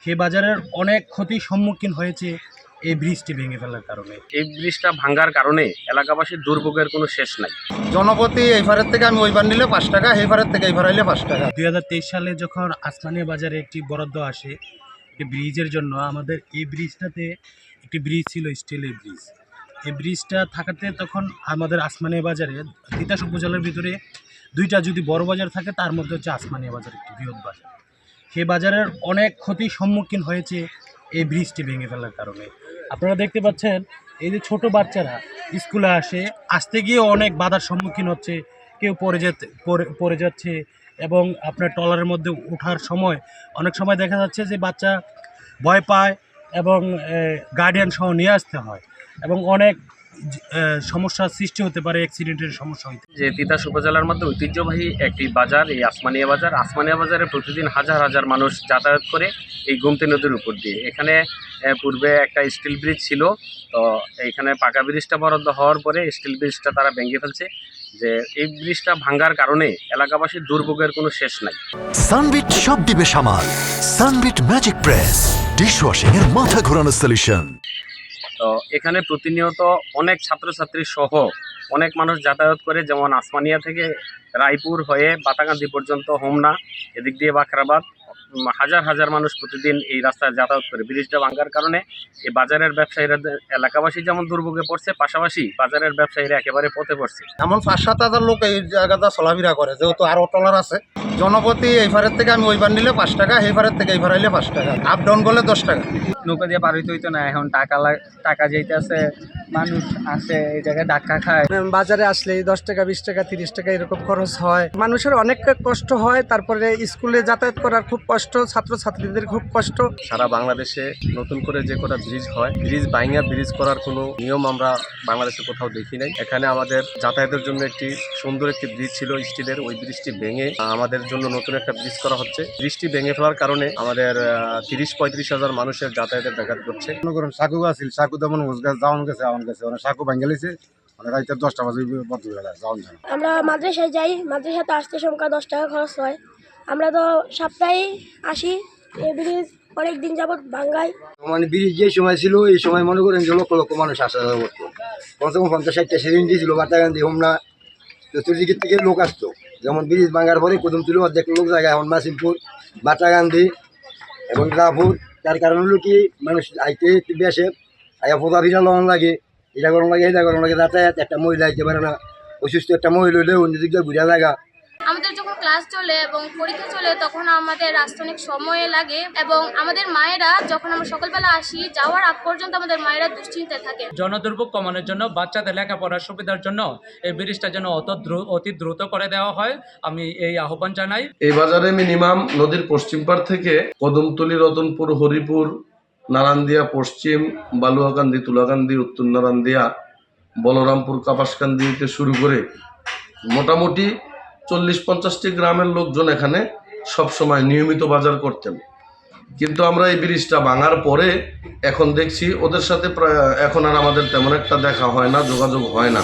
সেই বাজারের অনেক ক্ষতির সম্মুখীন হয়েছে এই ব্রিজটি ভেঙে ফেলার কারণে। এই ব্রিজটা ভাঙ্গার কারণে এলাকাবাসীর দুর্ভোগের কোনো শেষ নাই। জনপ্রতি এই ফারের থেকে আমি ওই বার নিলে 5 টাকা, এই ফারের থেকে এই ফার আইলে 5 টাকা। 2023 সালে যখন আসমানিয়া বাজারে একটি বরাদ্দ আসে একটি ব্রিজের জন্য, আমাদের এই ব্রিজটাতে একটি ব্রিজ ছিল, স্টিলের ব্রিজ। এই ব্রিজটা থাকাতে তখন আমাদের আসমানিয়া বাজারে তিতাস উপজেলার ভিতরে দুইটা যদি বড় বাজার থাকে, তার মধ্যে হচ্ছে আসমানিয়া বাজার একটি বৃহৎ বাজার। সেই বাজারের অনেক ক্ষতির সম্মুখীন হয়েছে এই ব্রিজটি ভেঙে ফেলার কারণে। আপনারা দেখতে পাচ্ছেন এই যে ছোট বাচ্চারা স্কুলে আসতে গিয়ে অনেক বাধার সম্মুখীন হচ্ছে, কেউ পড়ে যাচ্ছে এবং আপনার ট্রলারের মধ্যে ওঠার সময় অনেক সময় দেখা যাচ্ছে যে বাচ্চা ভয় পায় এবং গার্ডিয়ান সহ নিয়ে আসতে হয় এবং অনেক সমস্যার সৃষ্টি হতে পারে, অ্যাক্সিডেন্টের সমস্যা হইতে। যে তিতাস উপজেলার মধ্যে ঐতিহ্যবাহী একটি বাজার এই আসমানিয়া বাজার। আসমানিয়া বাজারে প্রতিদিন হাজার হাজার মানুষ যাতায়াত করে এই গোমতী নদীর উপর দিয়ে। এখানে পূর্বে একটা স্টিল ব্রিজ ছিল, তো এইখানে পাকা ব্রিজটা বরাদ্দ হওয়ার পরে স্টিল ব্রিজটা তারা ভেঙে ফেলছে। যে এই ব্রিজটা ভাঙ্গার কারণে এলাকাবাসীর দুর্ভোগের কোনো শেষ নাই। সানবিট সব দিবে সামাল। সানবিট ম্যাজিক প্রেস ডিশওয়াশিং এর মাথা ঘোরানো সলিউশন। তো এখানে প্রতিনিয়ত অনেক ছাত্রছাত্রী সহ অনেক মানুষ যাতায়াত করে, যেমন আসমানিয়া থেকে রায়পুর হয়ে বাতাকান্দি পর্যন্ত, হোমনা, এদিক দিয়ে বাখরাবাদ, হাজার হাজার মানুষ প্রতিদিন এই রাস্তায় যাতায়াত করে। ব্রিজটা ভাঙ্গার কারণে এই বাজারের ব্যবসায়ীরা, এলাকাবাসী যেমন দুর্ভোগে পড়ছে, পাশাপাশি বাজারের ব্যবসায়ীরা একেবারে পথে পড়ছে। এমন 5-7 হাজার লোক এই জায়গাটা চলাফেরা করে, যেহেতু আরও ট্রলার আছে। জনপ্রতি এই ফারের থেকে আমি ওই বার নিলে 5 টাকা, এই ফারের থেকে এই ফার আইলে 5 টাকা। আপ ডাউন বলে 10 টাকা। নৌকা দিয়ে পার হইতে হইতো না, এখন টাকা যেতে আছে, মানুষ আসে এই জায়গায় ধাক্কা খায়। বাজারে আসলে 10 টাকা 20 টাকা 30 টাকা এরকম খরচ হয়, মানুষের অনেক কষ্ট হয়। তারপরে স্কুলে যাতায়াত করার খুব কষ্ট, ছাত্রছাত্রীদের খুব কষ্ট। সারা বাংলাদেশে নতুন করে যে কটা ব্রিজ হয়, ব্রিজ ভাঙা ব্রিজ করার কোনো নিয়ম আমরা বাংলাদেশে কোথাও দেখি নাই। এখানে আমাদের যাতায়াতের জন্য একটি সুন্দর একটি ব্রিজ ছিল স্টিলের, ওই ব্রিজটি ভেঙে আমাদের জন্য নতুন একটা ব্রিজ করা হচ্ছে। ব্রিজটি ভেঙে ফেলার কারণে আমাদের 30-35 হাজার মানুষের যাতায়াতের ব্যাঘাত ঘটছে। সাকু আছিল, সাকু তেমন যাওয়ান গেছে, সাকু ভাঙ্গে লিছে, রাইতে 10টা বাজে যাওয়ান যায়। আমরা মাদ্রাসায় যাই, মাদ্রাসাতে আসতে সংখ্যা 10 টাকা খরচ হয়। আমরা তো সপ্তাহে আসি, এই ব্রিজ অনেক দিন যাবৎ ভাঙ্গাই। মানে ব্রিজ যে সময় ছিল, এই সময় মনে করেন যে লক্ষ লক্ষ মানুষ আসা যাওয়া করতো। কমসে কম 50-60টা সিলিন্ডার ছিল, বাটাগান্ধি, হোমনা, চতুর্দিকের থেকে লোক আসতো। যেমন ব্রিজ ভাঙার পরে কদম তুলে অর্ধেক লোক জায়গায়, এখন মাসিমপুর, বাটাগান্ধি এবং রাপুর। তার কারণ হলো কি, মানুষ আইতে বেসে আয়া ফোটা ভিড়া লড়ন লাগে, এটা গরম লাগে, এটা গরম লাগে। যাতায়াত একটা মহিলা আইতে পারে না, অসুস্থ একটা মহিলা হলে অন্য দিক দিয়ে ঘুরা জায়গা। আমাদের যখন ক্লাস চলে এবং পরীক্ষা চলে, তখন আমাদের আসতে অনেক সময় লাগে এবং আমাদের মায়েরা, যখন আমরা সকালবেলা আসি, যাওয়ার আগ পর্যন্ত আমাদের মায়েরা দুশ্চিন্তায় থাকে। জনদুর্ভোগ কমানোর জন্য, বাচ্চাদের লেখাপড়ার সুবিধার জন্য এই ব্রিজটা যেন অতি দ্রুত করে দেওয়া হয়, আমি এই আহ্বান জানাই। এই বাজারে মিনিমাম নদীর পশ্চিম পার থেকে কদমতলী, রতনপুর, হরিপুর, নারায়ণদিয়া পশ্চিম, বালুয়াকান্দি, তুলাকান্দি, উত্তর নারায়ণদিয়া, বলরামপুর, কাপাসকান্দিতে শুরু করে মোটামুটি 40-50টি গ্রামের লোকজন এখানে সবসময় নিয়মিত বাজার করতেন। কিন্তু আমরা এই ব্রিজটা ভাঙার পরে এখন দেখছি ওদের সাথে এখন আর আমাদের তেমন একটা দেখা হয় না, যোগাযোগ হয় না।